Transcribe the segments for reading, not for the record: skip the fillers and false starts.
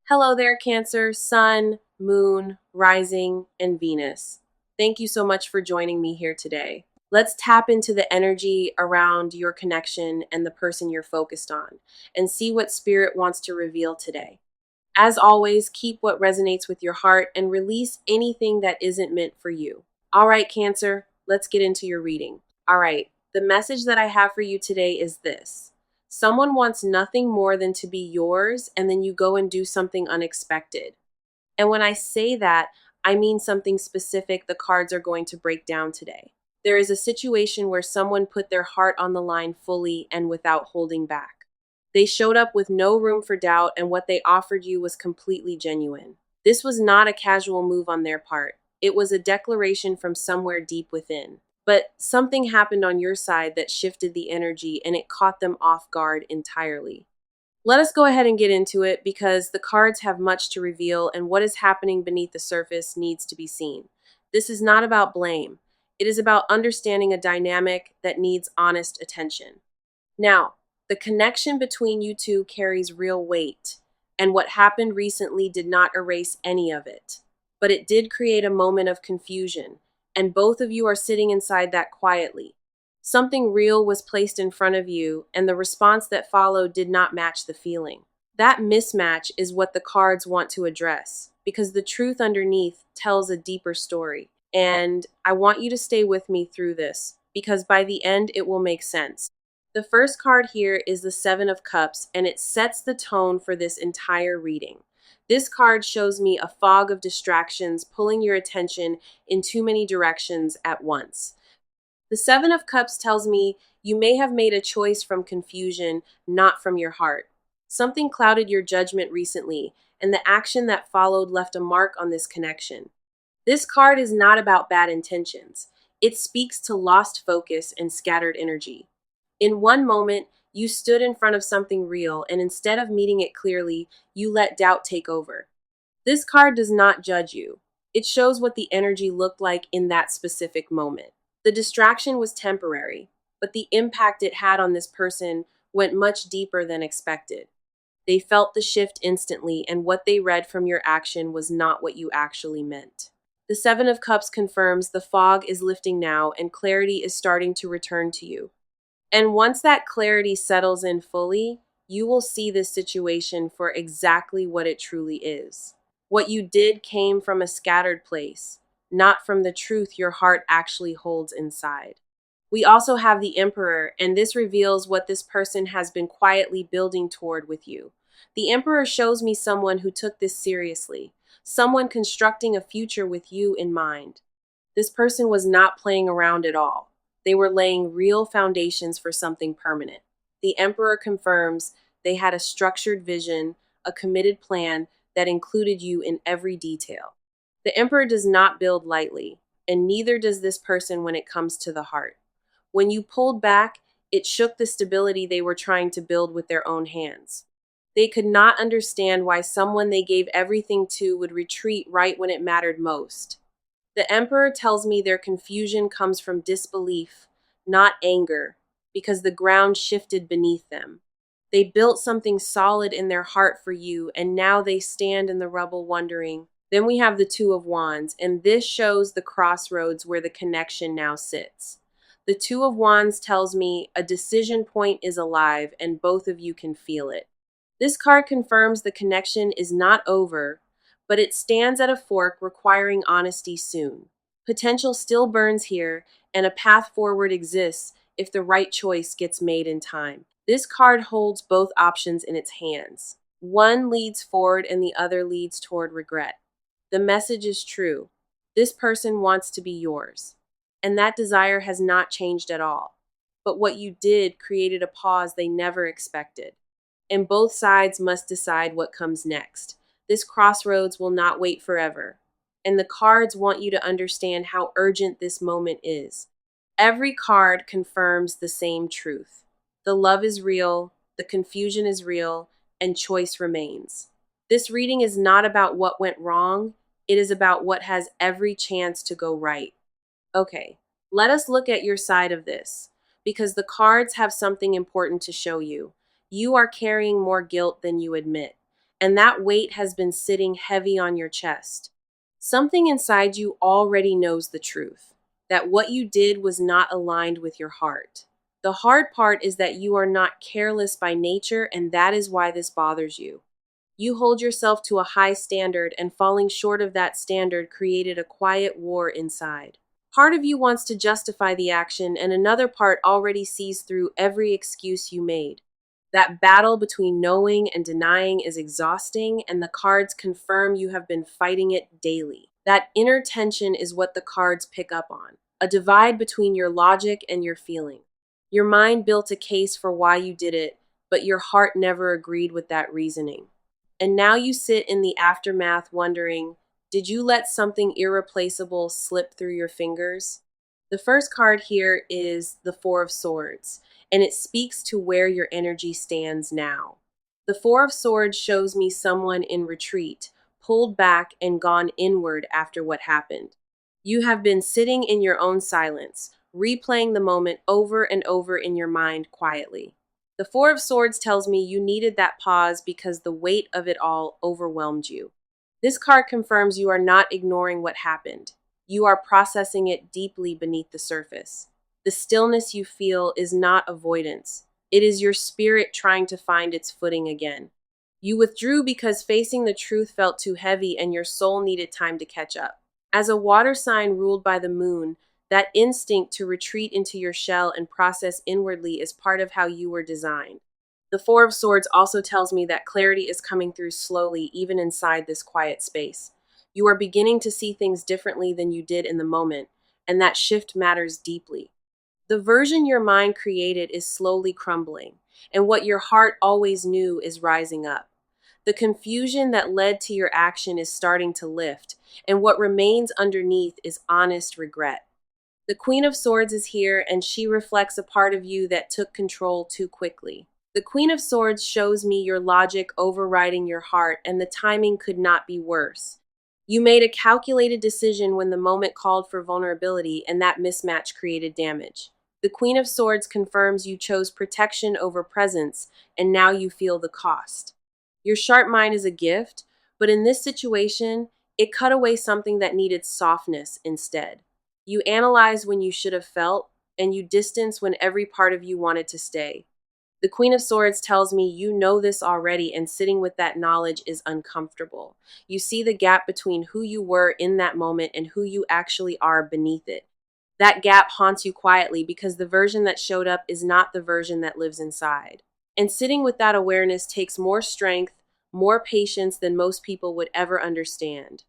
Hello there, Cancer, Sun, Moon, Rising, and Venus. Thank you so much for joining me here today. Let's tap into the energy around your connection and the person you're focused on and see what Spirit wants to reveal today. As always, keep what resonates with your heart and release anything that isn't meant for you. All right, Cancer, let's get into your reading. All right, the message that I have for you today is this. Someone wants nothing more than to be yours, and then you go and do something unexpected. And when I say that, I mean something specific the cards are going to break down today. There is a situation where someone put their heart on the line fully and without holding back. They showed up with no room for doubt, and what they offered you was completely genuine. This was not a casual move on their part. It was a declaration from somewhere deep within. But something happened on your side that shifted the energy and it caught them off guard entirely. Let us go ahead and get into it because the cards have much to reveal and what is happening beneath the surface needs to be seen. This is not about blame. It is about understanding a dynamic that needs honest attention. Now, the connection between you two carries real weight, and what happened recently did not erase any of it. But it did create a moment of confusion, and both of you are sitting inside that quietly. Something real was placed in front of you, and the response that followed did not match the feeling. That mismatch is what the cards want to address, because the truth underneath tells a deeper story. And I want you to stay with me through this, because by the end it will make sense. The first card here is the Seven of Cups, and it sets the tone for this entire reading. This card shows me a fog of distractions pulling your attention in too many directions at once. The Seven of Cups tells me you may have made a choice from confusion, not from your heart. Something clouded your judgment recently, and the action that followed left a mark on this connection. This card is not about bad intentions. It speaks to lost focus and scattered energy. In one moment, you stood in front of something real, and instead of meeting it clearly, you let doubt take over. This card does not judge you. It shows what the energy looked like in that specific moment. The distraction was temporary, but the impact it had on this person went much deeper than expected. They felt the shift instantly, and what they read from your action was not what you actually meant. The Seven of Cups confirms the fog is lifting now, and clarity is starting to return to you. And once that clarity settles in fully, you will see this situation for exactly what it truly is. What you did came from a scattered place, not from the truth your heart actually holds inside. We also have the Emperor, and this reveals what this person has been quietly building toward with you. The Emperor shows me someone who took this seriously, someone constructing a future with you in mind. This person was not playing around at all. They were laying real foundations for something permanent. The Emperor confirms they had a structured vision, a committed plan that included you in every detail. The Emperor does not build lightly, and neither does this person when it comes to the heart. When you pulled back, it shook the stability they were trying to build with their own hands. They could not understand why someone they gave everything to would retreat right when it mattered most. The Emperor tells me their confusion comes from disbelief, not anger, because the ground shifted beneath them. They built something solid in their heart for you, and now they stand in the rubble wondering. Then we have the Two of Wands, and this shows the crossroads where the connection now sits. The Two of Wands tells me a decision point is alive, and both of you can feel it. This card confirms the connection is not over, but it stands at a fork requiring honesty soon. Potential still burns here, and a path forward exists if the right choice gets made in time. This card holds both options in its hands. One leads forward and the other leads toward regret. The message is true. This person wants to be yours, and that desire has not changed at all. But what you did created a pause they never expected. And both sides must decide what comes next. This crossroads will not wait forever. And the cards want you to understand how urgent this moment is. Every card confirms the same truth. The love is real, the confusion is real, and choice remains. This reading is not about what went wrong, it is about what has every chance to go right. Okay, let us look at your side of this, because the cards have something important to show you. You are carrying more guilt than you admit, and that weight has been sitting heavy on your chest. Something inside you already knows the truth, that what you did was not aligned with your heart. The hard part is that you are not careless by nature, and that is why this bothers you. You hold yourself to a high standard, and falling short of that standard created a quiet war inside. Part of you wants to justify the action, and another part already sees through every excuse you made. That battle between knowing and denying is exhausting, and the cards confirm you have been fighting it daily. That inner tension is what the cards pick up on, a divide between your logic and your feeling. Your mind built a case for why you did it, but your heart never agreed with that reasoning. And now you sit in the aftermath wondering, did you let something irreplaceable slip through your fingers? The first card here is the Four of Swords, and it speaks to where your energy stands now. The Four of Swords shows me someone in retreat, pulled back and gone inward after what happened. You have been sitting in your own silence, replaying the moment over and over in your mind quietly. The Four of Swords tells me you needed that pause because the weight of it all overwhelmed you. This card confirms you are not ignoring what happened. You are processing it deeply beneath the surface. The stillness you feel is not avoidance. It is your spirit trying to find its footing again. You withdrew because facing the truth felt too heavy and your soul needed time to catch up. As a water sign ruled by the moon, that instinct to retreat into your shell and process inwardly is part of how you were designed. The Four of Swords also tells me that clarity is coming through slowly, even inside this quiet space. You are beginning to see things differently than you did in the moment, and that shift matters deeply. The version your mind created is slowly crumbling, and what your heart always knew is rising up. The confusion that led to your action is starting to lift, and what remains underneath is honest regret. The Queen of Swords is here, and she reflects a part of you that took control too quickly. The Queen of Swords shows me your logic overriding your heart, and the timing could not be worse. You made a calculated decision when the moment called for vulnerability, and that mismatch created damage. The Queen of Swords confirms you chose protection over presence, and now you feel the cost. Your sharp mind is a gift, but in this situation, it cut away something that needed softness instead. You analyzed when you should have felt, and you distanced when every part of you wanted to stay. The Queen of Swords tells me you know this already, and sitting with that knowledge is uncomfortable. You see the gap between who you were in that moment and who you actually are beneath it. That gap haunts you quietly because the version that showed up is not the version that lives inside. And sitting with that awareness takes more strength, more patience than most people would ever understand.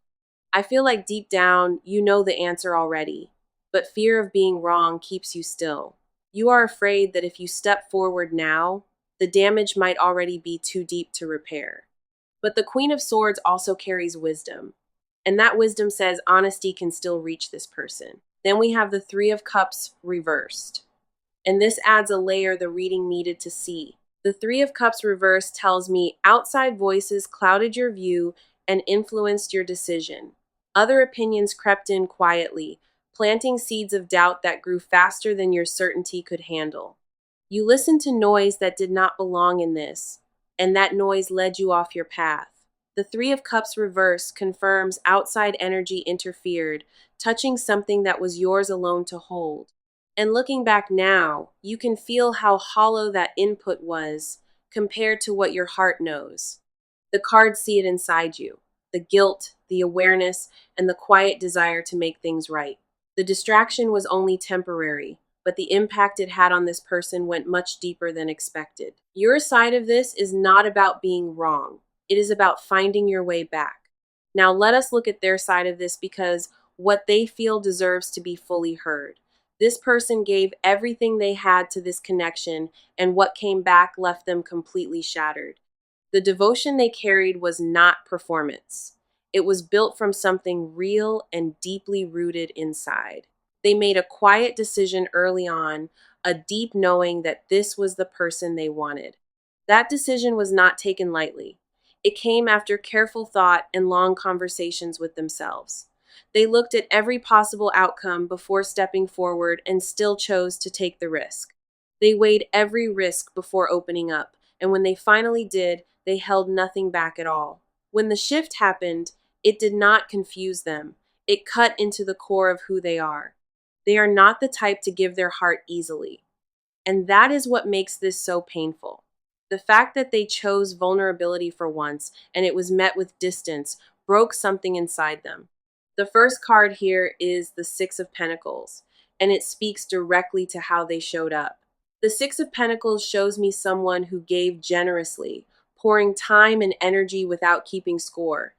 I feel like deep down, you know the answer already, but fear of being wrong keeps you still. You are afraid that if you step forward now, the damage might already be too deep to repair. But the Queen of Swords also carries wisdom, and that wisdom says honesty can still reach this person. Then we have the Three of Cups reversed, and this adds a layer the reading needed to see. The Three of Cups reversed tells me outside voices clouded your view and influenced your decision. Other opinions crept in quietly, planting seeds of doubt that grew faster than your certainty could handle. You listened to noise that did not belong in this, and that noise led you off your path. The Three of Cups reverse confirms outside energy interfered, touching something that was yours alone to hold. And looking back now, you can feel how hollow that input was compared to what your heart knows. The cards see it inside you, the guilt, the awareness, and the quiet desire to make things right. The distraction was only temporary, but the impact it had on this person went much deeper than expected. Your side of this is not about being wrong. It is about finding your way back. Now let us look at their side of this because what they feel deserves to be fully heard. This person gave everything they had to this connection, and what came back left them completely shattered. The devotion they carried was not performance. It was built from something real and deeply rooted inside. They made a quiet decision early on, a deep knowing that this was the person they wanted. That decision was not taken lightly. It came after careful thought and long conversations with themselves. They looked at every possible outcome before stepping forward and still chose to take the risk. They weighed every risk before opening up, and when they finally did, they held nothing back at all. When the shift happened, it did not confuse them. It cut into the core of who they are. They are not the type to give their heart easily. And that is what makes this so painful. The fact that they chose vulnerability for once and it was met with distance broke something inside them. The first card here is the Six of Pentacles, and it speaks directly to how they showed up. The Six of Pentacles shows me someone who gave generously, pouring time and energy without keeping score.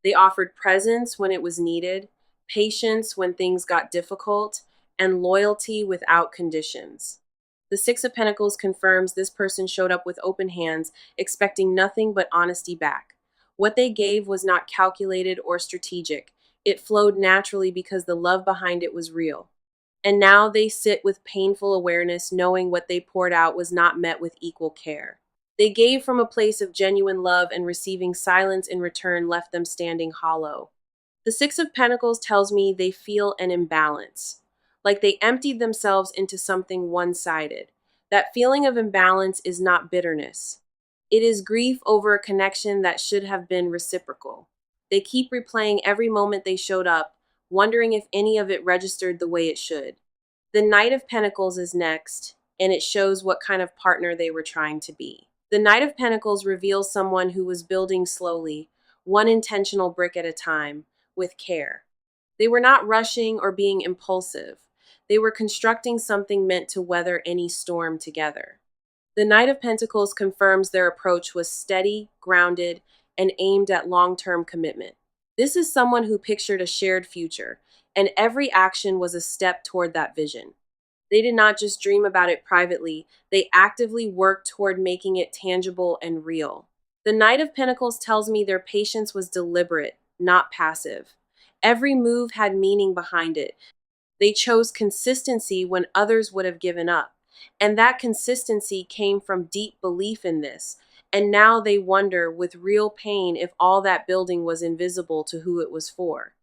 They offered presence when it was needed, patience when things got difficult, and loyalty without conditions. The Six of Pentacles confirms this person showed up with open hands, expecting nothing but honesty back. What they gave was not calculated or strategic. It flowed naturally because the love behind it was real. And now they sit with painful awareness, knowing what they poured out was not met with equal care. They gave from a place of genuine love, and receiving silence in return left them standing hollow. The Six of Pentacles tells me they feel an imbalance, like they emptied themselves into something one-sided. That feeling of imbalance is not bitterness. It is grief over a connection that should have been reciprocal. They keep replaying every moment they showed up, wondering if any of it registered the way it should. The Knight of Pentacles is next, and it shows what kind of partner they were trying to be. The Knight of Pentacles reveals someone who was building slowly, one intentional brick at a time, with care. They were not rushing or being impulsive. They were constructing something meant to weather any storm together. The Knight of Pentacles confirms their approach was steady, grounded, and aimed at long-term commitment. This is someone who pictured a shared future, and every action was a step toward that vision. They did not just dream about it privately, they actively worked toward making it tangible and real. The Knight of Pentacles tells me their patience was deliberate, not passive. Every move had meaning behind it. They chose consistency when others would have given up. And that consistency came from deep belief in this. And now they wonder with real pain if all that building was invisible to who it was for.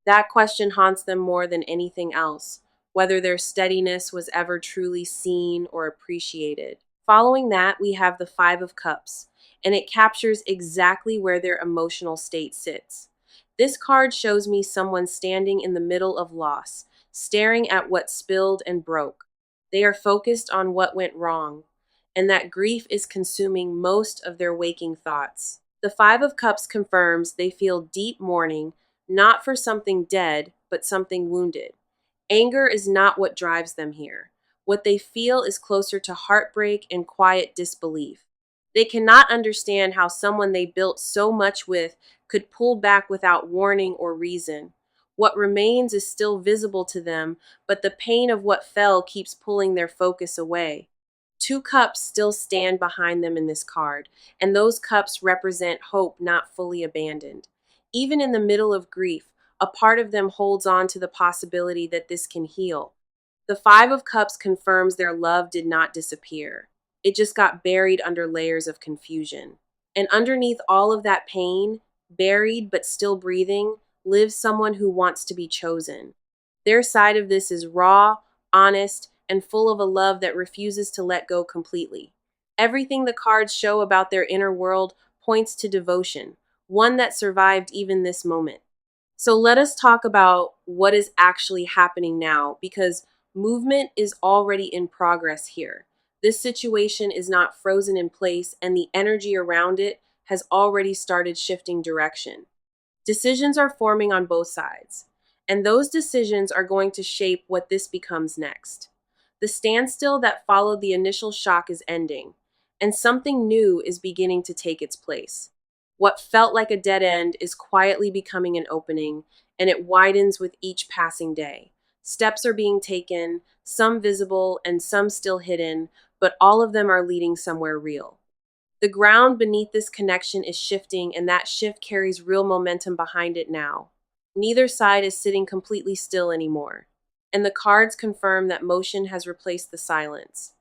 That question haunts them more than anything else, whether their steadiness was ever truly seen or appreciated. Following that, we have the Five of Cups, and it captures exactly where their emotional state sits. This card shows me someone standing in the middle of loss, staring at what spilled and broke. They are focused on what went wrong, and that grief is consuming most of their waking thoughts. The Five of Cups confirms they feel deep mourning, not for something dead, but something wounded. Anger is not what drives them here. What they feel is closer to heartbreak and quiet disbelief. They cannot understand how someone they built so much with could pull back without warning or reason. What remains is still visible to them, but the pain of what fell keeps pulling their focus away. Two cups still stand behind them in this card, and those cups represent hope not fully abandoned. Even in the middle of grief, a part of them holds on to the possibility that this can heal. The Five of Cups confirms their love did not disappear. It just got buried under layers of confusion. And underneath all of that pain, buried but still breathing, lives someone who wants to be chosen. Their side of this is raw, honest, and full of a love that refuses to let go completely. Everything the cards show about their inner world points to devotion, one that survived even this moment. So let us talk about what is actually happening now, because movement is already in progress here. This situation is not frozen in place, and the energy around it has already started shifting direction. Decisions are forming on both sides, and those decisions are going to shape what this becomes next. The standstill that followed the initial shock is ending, and something new is beginning to take its place. What felt like a dead end is quietly becoming an opening, and it widens with each passing day. Steps are being taken, some visible and some still hidden, but all of them are leading somewhere real. The ground beneath this connection is shifting, and that shift carries real momentum behind it now. Neither side is sitting completely still anymore, and the cards confirm that motion has replaced the silence.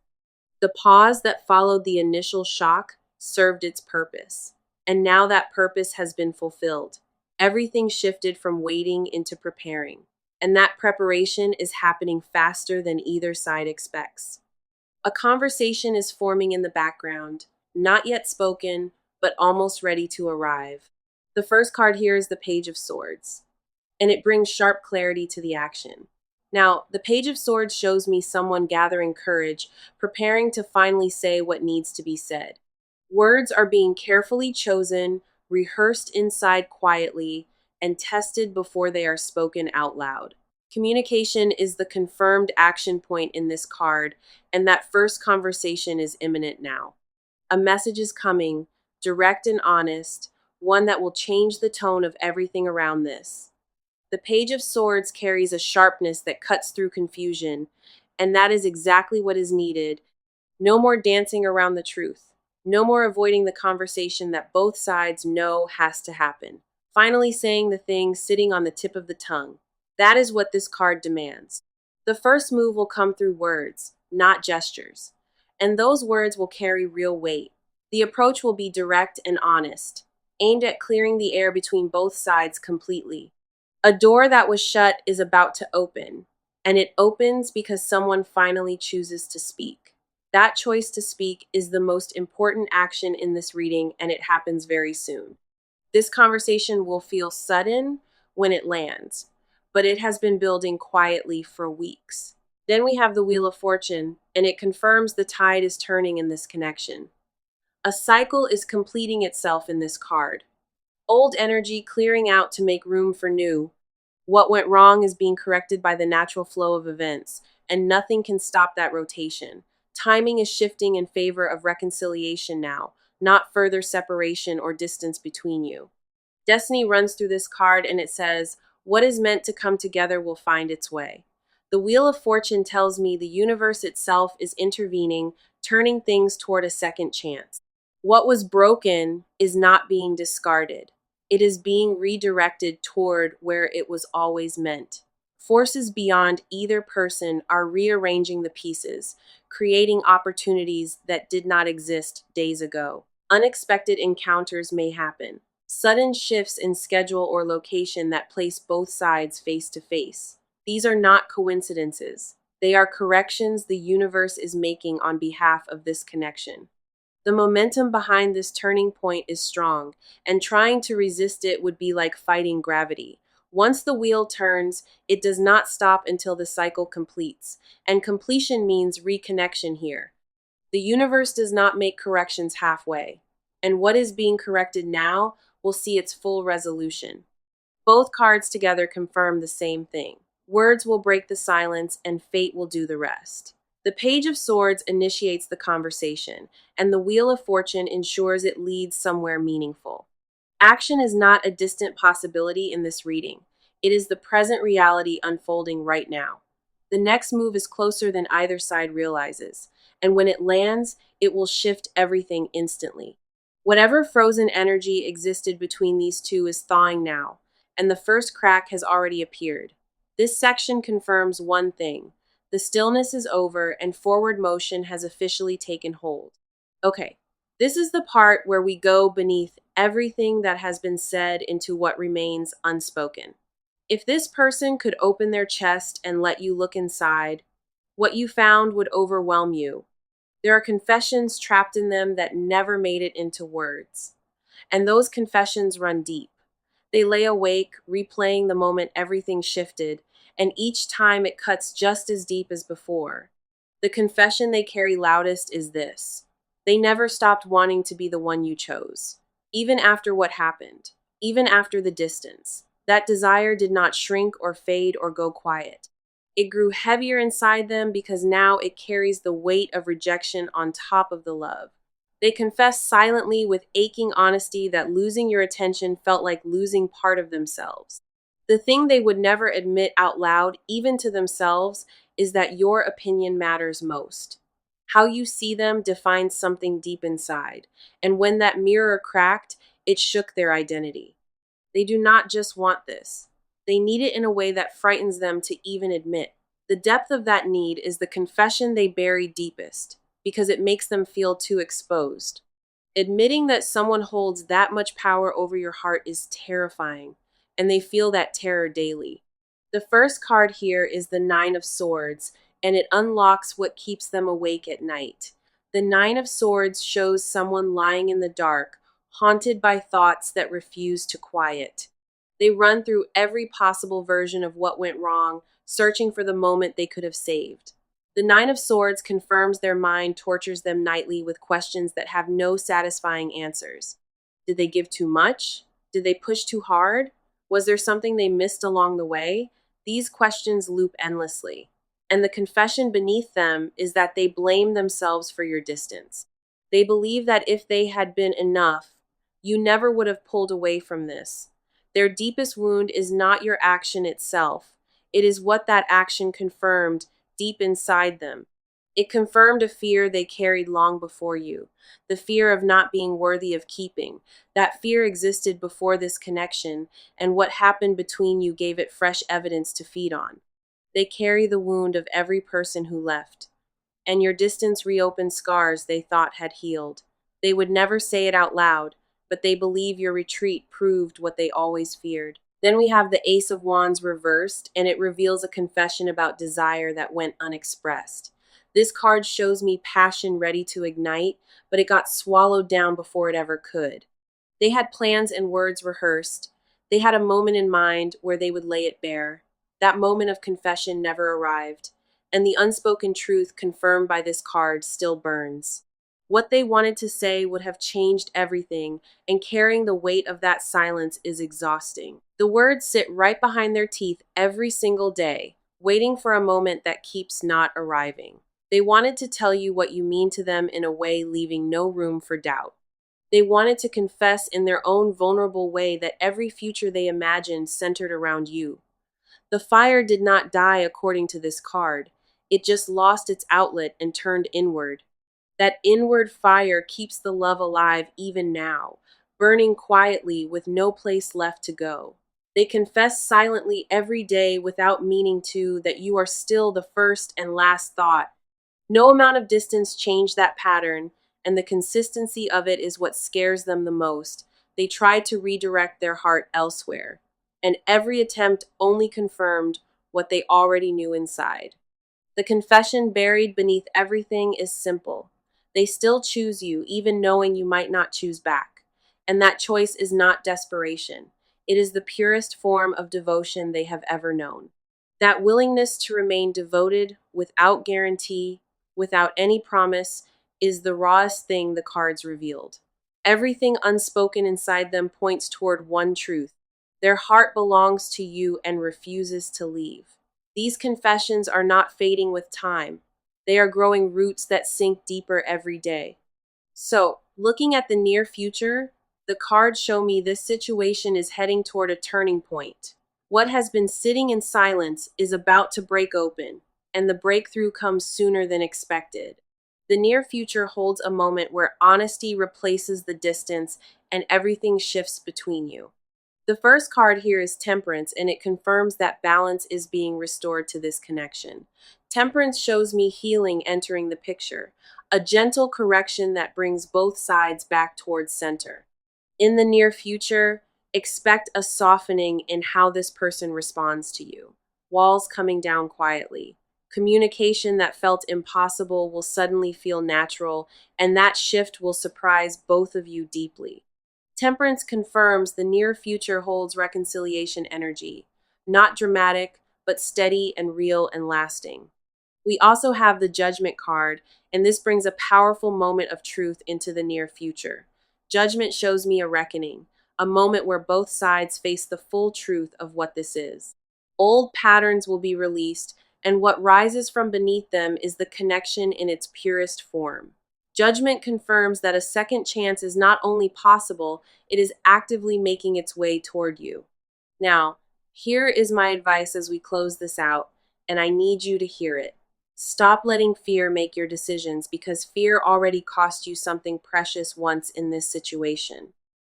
The pause that followed the initial shock served its purpose, and now that purpose has been fulfilled. Everything shifted from waiting into preparing, and that preparation is happening faster than either side expects. A conversation is forming in the background, not yet spoken, but almost ready to arrive. The first card here is the Page of Swords, and it brings sharp clarity to the action. Now, the Page of Swords shows me someone gathering courage, preparing to finally say what needs to be said. Words are being carefully chosen, rehearsed inside quietly, and tested before they are spoken out loud. Communication is the confirmed action point in this card, and that first conversation is imminent now. A message is coming, direct and honest, one that will change the tone of everything around this. The Page of Swords carries a sharpness that cuts through confusion, and that is exactly what is needed. No more dancing around the truth. No more avoiding the conversation that both sides know has to happen. Finally saying the thing sitting on the tip of the tongue. That is what this card demands. The first move will come through words, not gestures. And those words will carry real weight. The approach will be direct and honest, aimed at clearing the air between both sides completely. A door that was shut is about to open, and it opens because someone finally chooses to speak. That choice to speak is the most important action in this reading, and it happens very soon. This conversation will feel sudden when it lands, but it has been building quietly for weeks. Then we have the Wheel of Fortune, and it confirms the tide is turning in this connection. A cycle is completing itself in this card. Old energy clearing out to make room for new. What went wrong is being corrected by the natural flow of events, and nothing can stop that rotation. Timing is shifting in favor of reconciliation now, not further separation or distance between you. Destiny runs through this card and it says, what is meant to come together will find its way. The Wheel of Fortune tells me the universe itself is intervening, turning things toward a second chance. What was broken is not being discarded. It is being redirected toward where it was always meant. Forces beyond either person are rearranging the pieces, creating opportunities that did not exist days ago. Unexpected encounters may happen. Sudden shifts in schedule or location that place both sides face to face. These are not coincidences. They are corrections the universe is making on behalf of this connection. The momentum behind this turning point is strong, and trying to resist it would be like fighting gravity. Once the wheel turns, it does not stop until the cycle completes, and completion means reconnection here. The universe does not make corrections halfway, and what is being corrected now will see its full resolution. Both cards together confirm the same thing. Words will break the silence, and fate will do the rest. The Page of Swords initiates the conversation, and the Wheel of Fortune ensures it leads somewhere meaningful. Action is not a distant possibility in this reading. It is the present reality unfolding right now. The next move is closer than either side realizes, and when it lands, it will shift everything instantly. Whatever frozen energy existed between these two is thawing now, and the first crack has already appeared. This section confirms one thing. The stillness is over and forward motion has officially taken hold. Okay, this is the part where we go beneath everything that has been said into what remains unspoken. If this person could open their chest and let you look inside, what you found would overwhelm you. There are confessions trapped in them that never made it into words. And those confessions run deep. They lay awake, replaying the moment everything shifted, and each time it cuts just as deep as before. The confession they carry loudest is this. They never stopped wanting to be the one you chose. Even after what happened, even after the distance, that desire did not shrink or fade or go quiet. It grew heavier inside them because now it carries the weight of rejection on top of the love. They confess silently with aching honesty that losing your attention felt like losing part of themselves. The thing they would never admit out loud, even to themselves, is that your opinion matters most. How you see them defines something deep inside, and when that mirror cracked, it shook their identity. They do not just want this. They need it in a way that frightens them to even admit. The depth of that need is the confession they bury deepest, because it makes them feel too exposed. Admitting that someone holds that much power over your heart is terrifying, and they feel that terror daily. The first card here is the Nine of Swords, and it unlocks what keeps them awake at night. The Nine of Swords shows someone lying in the dark, haunted by thoughts that refuse to quiet. They run through every possible version of what went wrong, searching for the moment they could have saved. The Nine of Swords confirms their mind tortures them nightly with questions that have no satisfying answers. Did they give too much? Did they push too hard? Was there something they missed along the way? These questions loop endlessly. And the confession beneath them is that they blame themselves for your distance. They believe that if they had been enough, you never would have pulled away from this. Their deepest wound is not your action itself. It is what that action confirmed deep inside them. It confirmed a fear they carried long before you, the fear of not being worthy of keeping. That fear existed before this connection, and what happened between you gave it fresh evidence to feed on. They carry the wound of every person who left, and your distance reopened scars they thought had healed. They would never say it out loud, but they believe your retreat proved what they always feared. Then we have the Ace of Wands reversed, and it reveals a confession about desire that went unexpressed. This card shows me passion ready to ignite, but it got swallowed down before it ever could. They had plans and words rehearsed. They had a moment in mind where they would lay it bare. That moment of confession never arrived, and the unspoken truth confirmed by this card still burns. What they wanted to say would have changed everything, and carrying the weight of that silence is exhausting. The words sit right behind their teeth every single day, waiting for a moment that keeps not arriving. They wanted to tell you what you mean to them in a way leaving no room for doubt. They wanted to confess in their own vulnerable way that every future they imagined centered around you. The fire did not die according to this card. It just lost its outlet and turned inward. That inward fire keeps the love alive even now, burning quietly with no place left to go. They confess silently every day without meaning to that you are still the first and last thought. No amount of distance changed that pattern, and the consistency of it is what scares them the most. They tried to redirect their heart elsewhere, and every attempt only confirmed what they already knew inside. The confession buried beneath everything is simple. They still choose you, even knowing you might not choose back. And that choice is not desperation. It is the purest form of devotion they have ever known. That willingness to remain devoted without guarantee, without any promise, is the rawest thing the cards revealed. Everything unspoken inside them points toward one truth. Their heart belongs to you and refuses to leave. These confessions are not fading with time. They are growing roots that sink deeper every day. So, looking at the near future, the cards show me this situation is heading toward a turning point. What has been sitting in silence is about to break open, and the breakthrough comes sooner than expected. The near future holds a moment where honesty replaces the distance and everything shifts between you. The first card here is Temperance, and it confirms that balance is being restored to this connection. Temperance shows me healing entering the picture, a gentle correction that brings both sides back towards center. In the near future, expect a softening in how this person responds to you. Walls coming down quietly. Communication that felt impossible will suddenly feel natural, and that shift will surprise both of you deeply. Temperance confirms the near future holds reconciliation energy, not dramatic, but steady and real and lasting. We also have the Judgment card, and this brings a powerful moment of truth into the near future. Judgment shows me a reckoning, a moment where both sides face the full truth of what this is. Old patterns will be released, and what rises from beneath them is the connection in its purest form. Judgment confirms that a second chance is not only possible, it is actively making its way toward you. Now, here is my advice as we close this out, and I need you to hear it. Stop letting fear make your decisions because fear already cost you something precious once in this situation.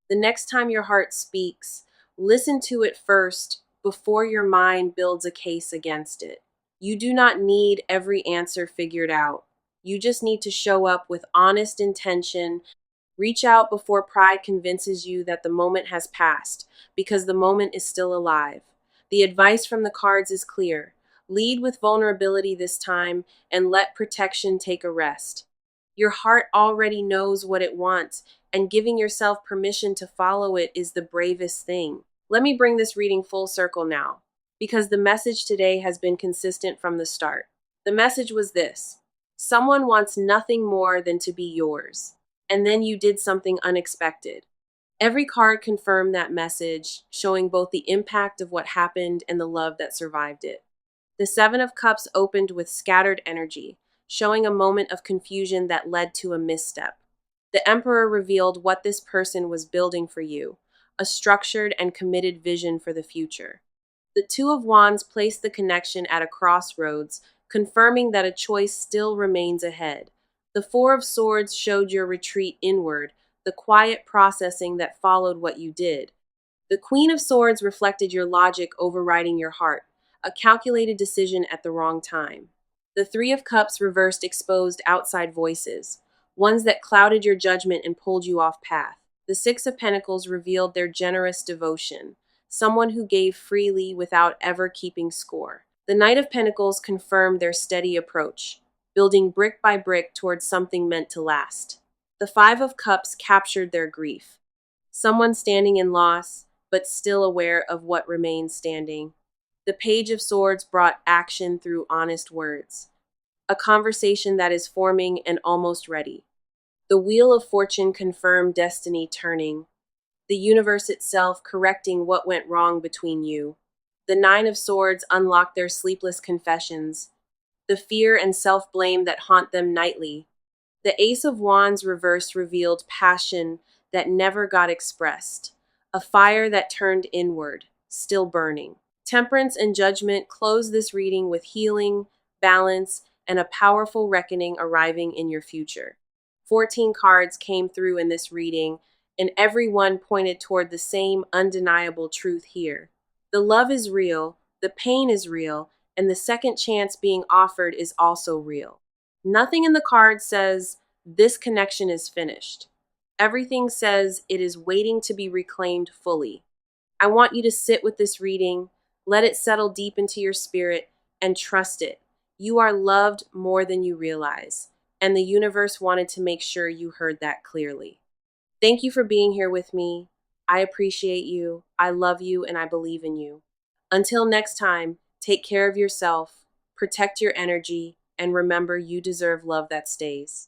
The next time your heart speaks, listen to it first before your mind builds a case against it. You do not need every answer figured out. You just need to show up with honest intention. Reach out before pride convinces you that the moment has passed, because the moment is still alive. The advice from the cards is clear. Lead with vulnerability this time and let protection take a rest. Your heart already knows what it wants, and giving yourself permission to follow it is the bravest thing. Let me bring this reading full circle now, because the message today has been consistent from the start. The message was this: someone wants nothing more than to be yours, and then you did something unexpected. Every card confirmed that message, showing both the impact of what happened and the love that survived it. The Seven of Cups opened with scattered energy, showing a moment of confusion that led to a misstep. The Emperor revealed what this person was building for you, a structured and committed vision for the future. The Two of Wands placed the connection at a crossroads, confirming that a choice still remains ahead. The Four of Swords showed your retreat inward, the quiet processing that followed what you did. The Queen of Swords reflected your logic overriding your heart, a calculated decision at the wrong time. The Three of Cups reversed exposed outside voices, ones that clouded your judgment and pulled you off path. The Six of Pentacles revealed their generous devotion, someone who gave freely without ever keeping score. The Knight of Pentacles confirmed their steady approach, building brick by brick towards something meant to last. The Five of Cups captured their grief, someone standing in loss, but still aware of what remains standing. The Page of Swords brought action through honest words, a conversation that is forming and almost ready. The Wheel of Fortune confirmed destiny turning, the universe itself correcting what went wrong between you. The Nine of Swords unlocked their sleepless confessions, the fear and self-blame that haunt them nightly. The Ace of Wands reversed revealed passion that never got expressed, a fire that turned inward, still burning. Temperance and Judgment close this reading with healing, balance, and a powerful reckoning arriving in your future. 14 cards came through in this reading, and every one pointed toward the same undeniable truth here. The love is real, the pain is real, and the second chance being offered is also real. Nothing in the card says, this connection is finished. Everything says it is waiting to be reclaimed fully. I want you to sit with this reading, let it settle deep into your spirit, and trust it. You are loved more than you realize, and the universe wanted to make sure you heard that clearly. Thank you for being here with me. I appreciate you, I love you, and I believe in you. Until next time, take care of yourself, protect your energy, and remember you deserve love that stays.